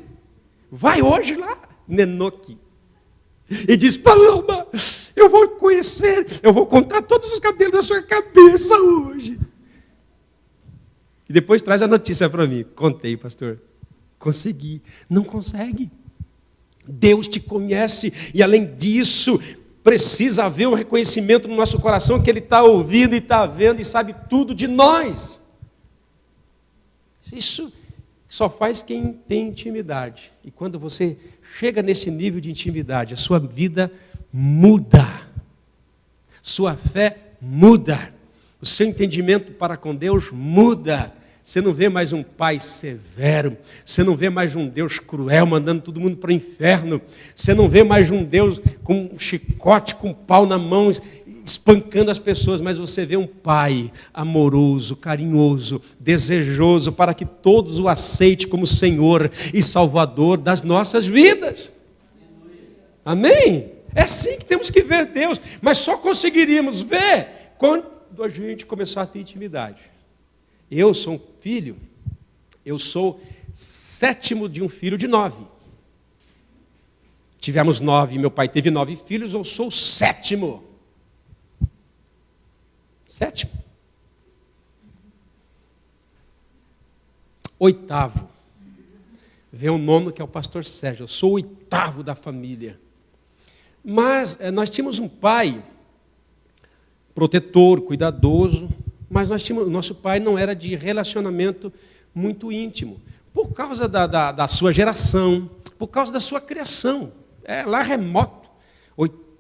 Vai hoje lá, Nenoque. E diz, Paloma, eu vou conhecer, eu vou contar todos os cabelos da sua cabeça hoje. E depois traz a notícia para mim. Contei, pastor. Consegui. Não consegue. Deus te conhece e além disso, precisa haver um reconhecimento no nosso coração que Ele está ouvindo e está vendo e sabe tudo de nós. Isso só faz quem tem intimidade. E quando você chega nesse nível de intimidade, a sua vida muda. Sua fé muda. O seu entendimento para com Deus muda. Você não vê mais um pai severo. Você não vê mais um Deus cruel, mandando todo mundo para o inferno. Você não vê mais um Deus com um chicote, com um pau na mão, espancando as pessoas, mas você vê um pai amoroso, carinhoso, desejoso para que todos o aceitem como Senhor e Salvador das nossas vidas. Amém? É assim que temos que ver Deus, mas só conseguiríamos ver quando a gente começar a ter intimidade. Eu sou um filho, eu sou 7º de um filho de 9. Tivemos 9, meu pai teve 9 filhos, eu sou o 7º. 7º. 8º. Vem o 9º, que é o pastor Sérgio. Eu sou o 8º da família. Mas nós tínhamos um pai protetor, cuidadoso, mas nosso pai não era de relacionamento muito íntimo, por causa da sua geração, por causa da sua criação. Lá remoto,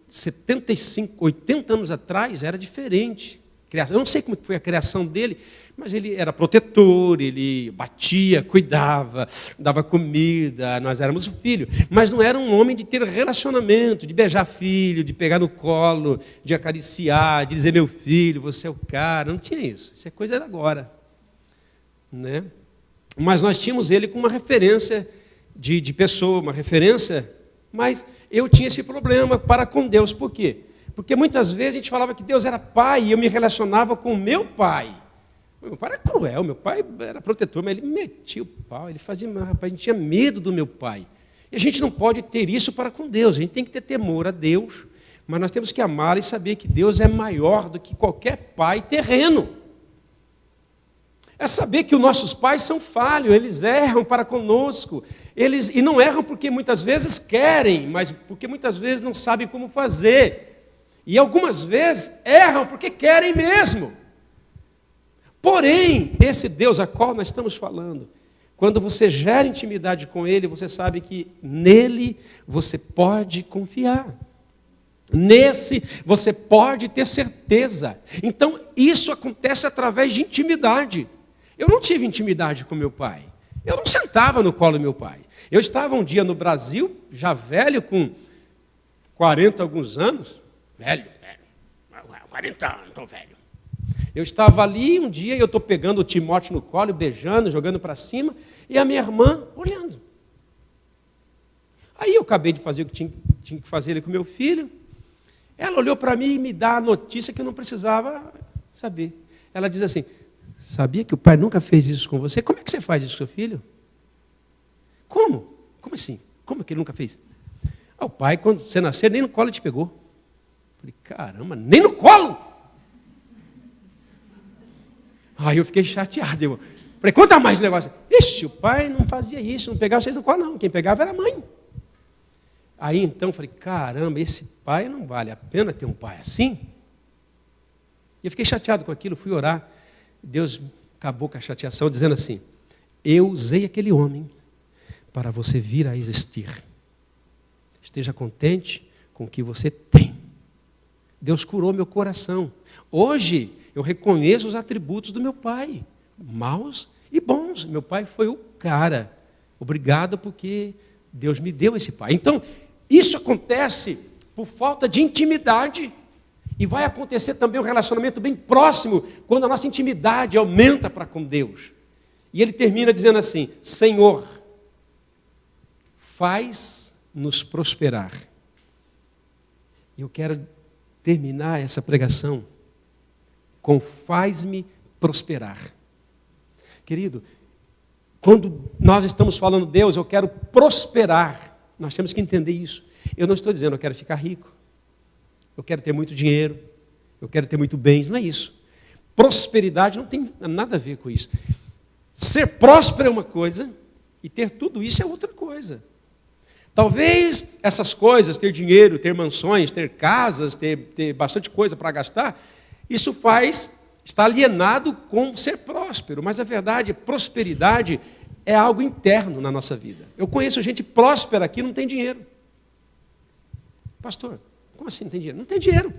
75, 80 anos atrás, era diferente. Eu não sei como foi a criação dele, mas ele era protetor, ele batia, cuidava, dava comida, nós éramos o filho. Mas não era um homem de ter relacionamento, de beijar filho, de pegar no colo, de acariciar, de dizer, meu filho, você é o cara. Não tinha isso. Isso é coisa de agora. Né? Mas nós tínhamos ele com uma referência de pessoa, uma referência, mas eu tinha esse problema para com Deus. Por quê? Porque muitas vezes a gente falava que Deus era pai e eu me relacionava com o meu pai. Meu pai era cruel, meu pai era protetor, mas ele metia o pau, ele fazia, rapaz, a gente tinha medo do meu pai. E a gente não pode ter isso para com Deus, a gente tem que ter temor a Deus, mas nós temos que amar e saber que Deus é maior do que qualquer pai terreno. É saber que os nossos pais são falhos, eles erram para conosco, e não erram porque muitas vezes querem, mas porque muitas vezes não sabem como fazer. E algumas vezes erram porque querem mesmo. Porém, esse Deus a qual nós estamos falando, quando você gera intimidade com Ele, você sabe que nele você pode confiar. Nesse você pode ter certeza. Então, isso acontece através de intimidade. Eu não tive intimidade com meu pai. Eu não sentava no colo do meu pai. Eu estava um dia no Brasil, já velho, com 40 alguns anos. Velho, 40 anos, estou velho. Eu estava ali um dia e eu estou pegando o Timóteo no colo, beijando, jogando para cima, e a minha irmã olhando. Aí eu acabei de fazer o que tinha que fazer ali com meu filho. Ela olhou para mim e me dá a notícia que eu não precisava saber. Ela diz assim, sabia que o pai nunca fez isso com você? Como é que você faz isso com seu filho? Como? Como assim? Como que ele nunca fez? O pai, quando você nascer, nem no colo te pegou. Falei, caramba, nem no colo! Aí eu fiquei chateado. Eu falei, conta mais o negócio. Ixi, o pai não fazia isso, não pegava vocês no colo, não. Quem pegava era a mãe. Aí então eu falei, caramba, esse pai não vale a pena ter um pai assim? E eu fiquei chateado com aquilo, fui orar. Deus acabou com a chateação, dizendo assim, eu usei aquele homem para você vir a existir. Esteja contente com o que você tem. Deus curou meu coração. Hoje, eu reconheço os atributos do meu pai, maus e bons. Meu pai foi o cara. Obrigado porque Deus me deu esse pai. Então, isso acontece por falta de intimidade. E vai acontecer também um relacionamento bem próximo, quando a nossa intimidade aumenta para com Deus. E ele termina dizendo assim, Senhor, faz-nos prosperar. Eu quero terminar essa pregação com faz-me prosperar. Querido, quando nós estamos falando, Deus, eu quero prosperar, nós temos que entender isso. Eu não estou dizendo, eu quero ficar rico, eu quero ter muito dinheiro, eu quero ter muito bens, não é isso. Prosperidade não tem nada a ver com isso. Ser próspero é uma coisa, e ter tudo isso é outra coisa. Talvez essas coisas, ter dinheiro, ter mansões, ter casas, ter bastante coisa para gastar, isso está alienado com ser próspero. Mas a verdade, prosperidade é algo interno na nossa vida. Eu conheço gente próspera que não tem dinheiro. Pastor, como assim não tem dinheiro? Não tem dinheiro.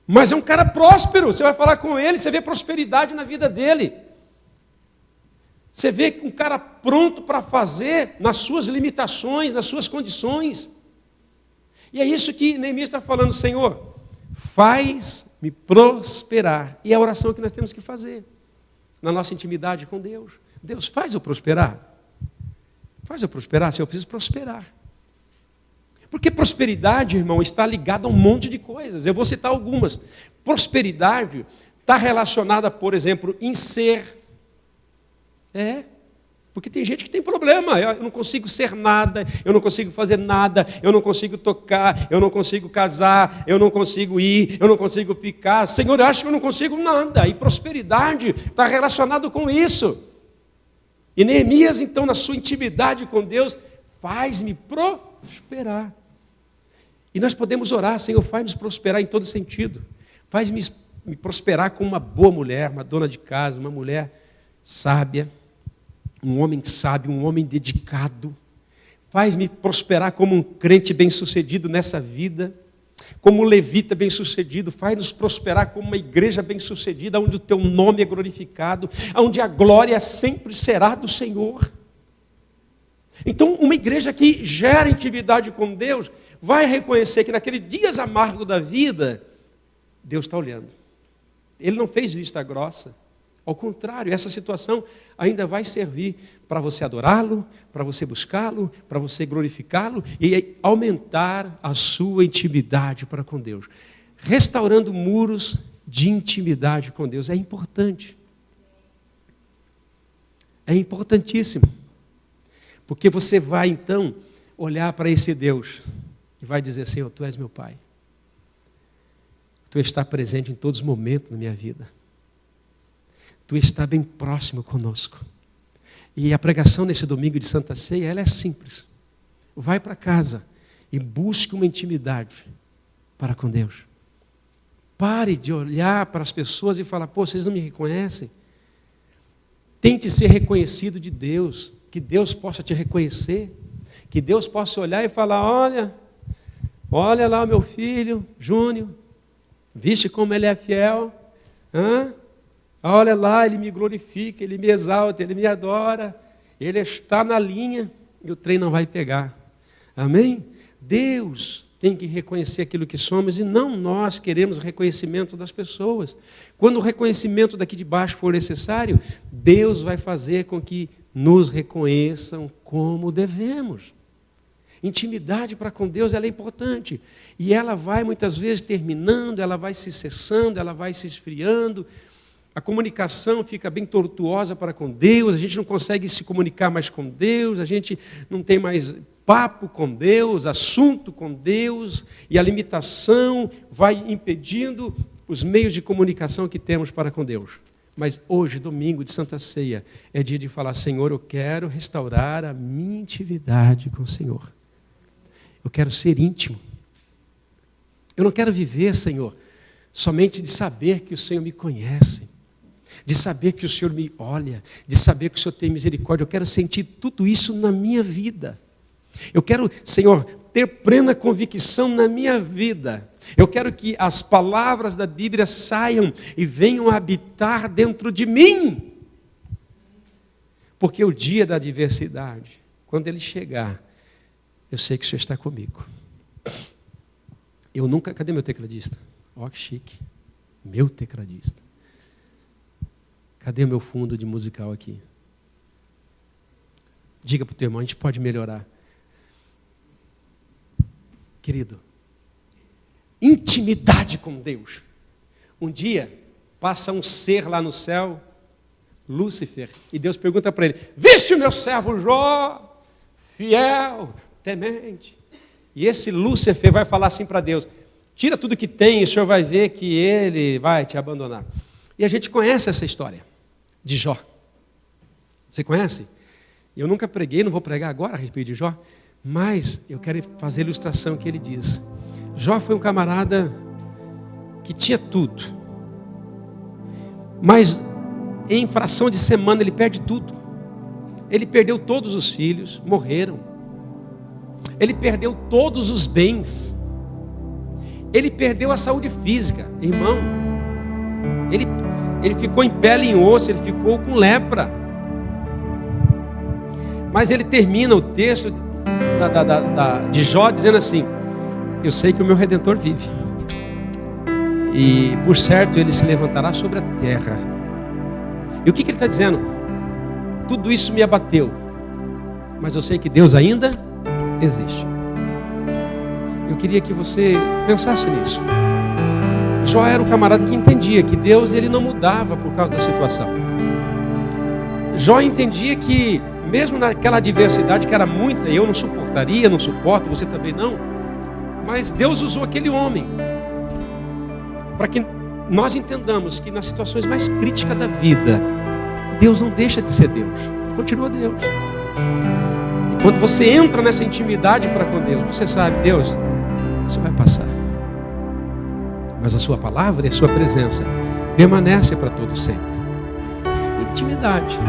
Mas é um cara próspero. Você vai falar com ele, você vê prosperidade na vida dele. Você vê um cara pronto para fazer nas suas limitações, nas suas condições. E é isso que Neemias está falando, Senhor, faz-me prosperar. E é a oração que nós temos que fazer na nossa intimidade com Deus. Deus, faz eu prosperar. Faz eu prosperar, se eu preciso prosperar. Porque prosperidade, irmão, está ligada a um monte de coisas. Eu vou citar algumas. Prosperidade está relacionada, por exemplo, em ser. Porque tem gente que tem problema. Eu não consigo ser nada, eu não consigo fazer nada, eu não consigo tocar, eu não consigo casar, eu não consigo ir, eu não consigo ficar. Senhor, eu acho que eu não consigo nada. E prosperidade está relacionado com isso. E Neemias, então, na sua intimidade com Deus, faz-me prosperar. E nós podemos orar, Senhor, faz-nos prosperar em todo sentido. Faz-me prosperar como uma boa mulher, uma dona de casa, uma mulher sábia, um homem sábio, um homem dedicado. Faz-me prosperar como um crente bem-sucedido nessa vida, como um levita bem-sucedido. Faz-nos prosperar como uma igreja bem-sucedida, onde o teu nome é glorificado, onde a glória sempre será do Senhor. Então, uma igreja que gera intimidade com Deus, vai reconhecer que naqueles dias amargos da vida, Deus está olhando. Ele não fez vista grossa. Ao contrário, essa situação ainda vai servir para você adorá-lo, para você buscá-lo, para você glorificá-lo e aumentar a sua intimidade para com Deus. Restaurando muros de intimidade com Deus é importante. É importantíssimo. Porque você vai, então, olhar para esse Deus e vai dizer, Senhor, Tu és meu Pai. Tu está presente em todos os momentos da minha vida. Tu está bem próximo conosco. E a pregação nesse domingo de Santa Ceia, ela é simples. Vai para casa e busque uma intimidade para com Deus. Pare de olhar para as pessoas e falar, pô, vocês não me reconhecem? Tente ser reconhecido de Deus. Que Deus possa te reconhecer, que Deus possa olhar e falar, olha lá o meu filho, Júnior, viste como ele é fiel, olha lá, ele me glorifica, ele me exalta, ele me adora, ele está na linha e o trem não vai pegar, amém? Deus tem que reconhecer aquilo que somos e não nós queremos reconhecimento das pessoas. Quando o reconhecimento daqui de baixo for necessário, Deus vai fazer com que nos reconheçam como devemos. Intimidade para com Deus, ela é importante. E ela vai muitas vezes terminando, ela vai se cessando, ela vai se esfriando. A comunicação fica bem tortuosa para com Deus, a gente não consegue se comunicar mais com Deus, a gente não tem mais papo com Deus, assunto com Deus, e a limitação vai impedindo os meios de comunicação que temos para com Deus. Mas hoje, domingo de Santa Ceia, é dia de falar, Senhor, eu quero restaurar a minha intimidade com o Senhor. Eu quero ser íntimo. Eu não quero viver, Senhor, somente de saber que o Senhor me conhece, de saber que o Senhor me olha, de saber que o Senhor tem misericórdia. Eu quero sentir tudo isso na minha vida. Eu quero, Senhor, ter plena convicção na minha vida. Eu quero que as palavras da Bíblia saiam e venham habitar dentro de mim. Porque o dia da adversidade, quando ele chegar, eu sei que o Senhor está comigo. Eu nunca... Cadê meu tecladista? Ó, que chique. Meu tecladista. Cadê o meu fundo de musical aqui? Diga para o teu irmão, a gente pode melhorar. Querido, intimidade com Deus. Um dia, passa um ser lá no céu, Lúcifer, e Deus pergunta para ele, viste o meu servo Jó, fiel, temente? E esse Lúcifer vai falar assim para Deus, tira tudo que tem e o Senhor vai ver que ele vai te abandonar. E a gente conhece essa história de Jó. Você conhece? Eu nunca preguei, não vou pregar agora a respeito de Jó, mas eu quero fazer a ilustração que ele diz. Jó foi um camarada que tinha tudo, mas em fração de semana ele perde tudo. Ele perdeu todos os filhos, morreram. Ele perdeu todos os bens. Ele perdeu a saúde física, irmão. Ele ficou em pele e em osso, ele ficou com lepra. Mas ele termina o texto de Jó dizendo assim, eu sei que o meu Redentor vive. E por certo ele se levantará sobre a terra. E o que ele está dizendo? Tudo isso me abateu, mas eu sei que Deus ainda existe. Eu queria que você pensasse nisso. Jó era o camarada que entendia que Deus ele não mudava por causa da situação. Jó entendia que mesmo naquela adversidade que era muita, eu não suportaria, não suporto, você também não, mas Deus usou aquele homem para que nós entendamos que nas situações mais críticas da vida, Deus não deixa de ser Deus, continua Deus. E quando você entra nessa intimidade para com Deus, você sabe, Deus, isso vai passar, mas a sua palavra e a sua presença permanece para todo sempre. Intimidade.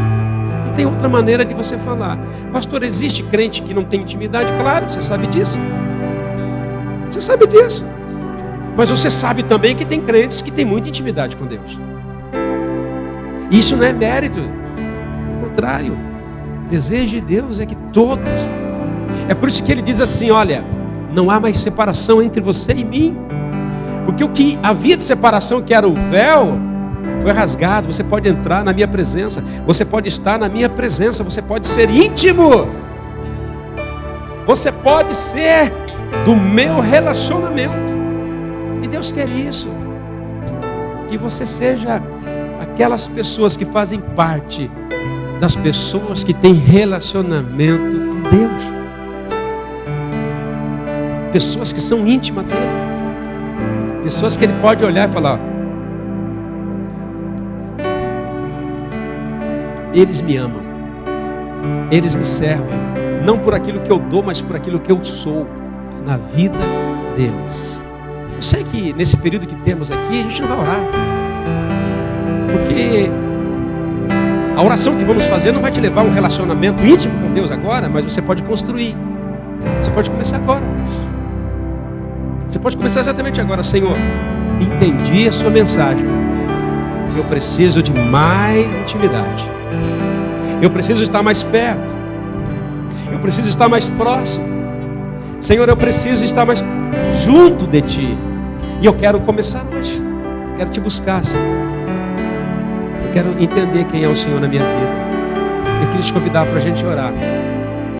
Não tem outra maneira de você falar. Pastor, existe crente que não tem intimidade? Claro, você sabe disso. Você sabe disso. Mas você sabe também que tem crentes que têm muita intimidade com Deus. Isso não é mérito. Ao contrário, o desejo de Deus é que todos. É por isso que ele diz assim, olha, não há mais separação entre você e mim. Porque o que havia de separação, que era o véu, foi rasgado. Você pode entrar na minha presença, você pode estar na minha presença, você pode ser íntimo, você pode ser do meu relacionamento. E Deus quer isso, que você seja aquelas pessoas que fazem parte das pessoas que têm relacionamento com Deus, pessoas que são íntimas dele, pessoas que ele pode olhar e falar, eles me amam, eles me servem, não por aquilo que eu dou, mas por aquilo que eu sou na vida deles. Eu sei que nesse período que temos aqui, a gente não vai orar, porque a oração que vamos fazer não vai te levar a um relacionamento íntimo com Deus agora, mas você pode construir. Você pode começar agora. Você pode começar exatamente agora. Senhor, entendi a sua mensagem. Eu preciso de mais intimidade. Eu preciso estar mais perto. Eu preciso estar mais próximo. Senhor, eu preciso estar mais junto de Ti. E eu quero começar hoje. Quero Te buscar, Senhor. Eu quero entender quem é o Senhor na minha vida. Eu queria te convidar para a gente orar.